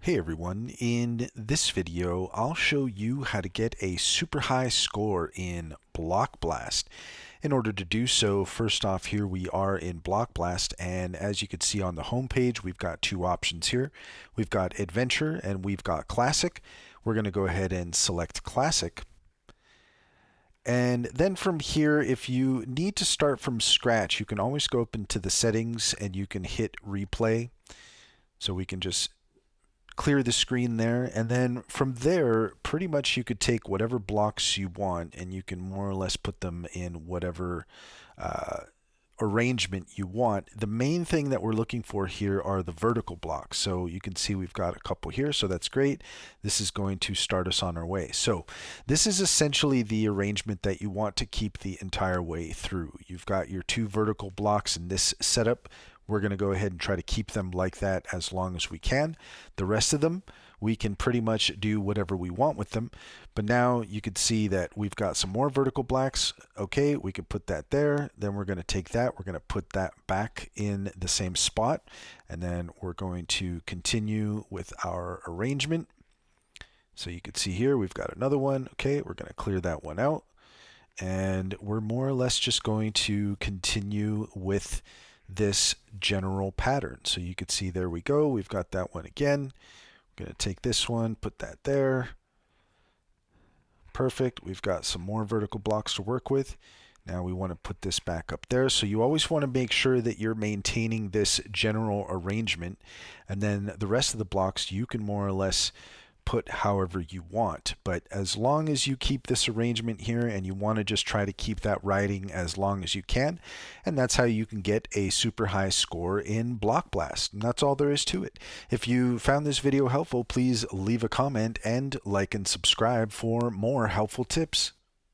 Hey everyone, in this video I'll show you how to get a super high score in Block Blast. In order to do so, first off here we are in Block Blast, and as you can see on the home page we've got two options here. We've got Adventure and we've got Classic. We're going to go ahead and select Classic. And then from here, if you need to start from scratch, you can always go up into the settings and you can hit replay. So we can just clear the screen there, and then from there pretty much you could take whatever blocks you want and you can more or less put them in whatever uh, arrangement you want. The main thing that we're looking for here are the vertical blocks. So you can see we've got a couple here, so that's great. This is going to start us on our way. So this is essentially the arrangement that you want to keep the entire way through. You've got your two vertical blocks in this setup. We're going to go ahead and try to keep them like that as long as we can. The rest of them, we can pretty much do whatever we want with them. But now you can see that we've got some more vertical blocks. Okay, we can put that there. Then we're going to take that. We're going to put that back in the same spot. And then we're going to continue with our arrangement. So you can see here, we've got another one. Okay, we're going to clear that one out. And we're more or less just going to continue with this general pattern. So you can see there we go. We've got that one again. We're going to take this one, put that there. Perfect. We've got some more vertical blocks to work with. Now we want to put this back up there. So you always want to make sure that you're maintaining this general arrangement, and then the rest of the blocks you can more or less put however you want. But as long as you keep this arrangement here and you want to just try to keep that riding as long as you can, and that's how you can get a super high score in Block Blast. And that's all there is to it. If you found this video helpful, please leave a comment and like and subscribe for more helpful tips.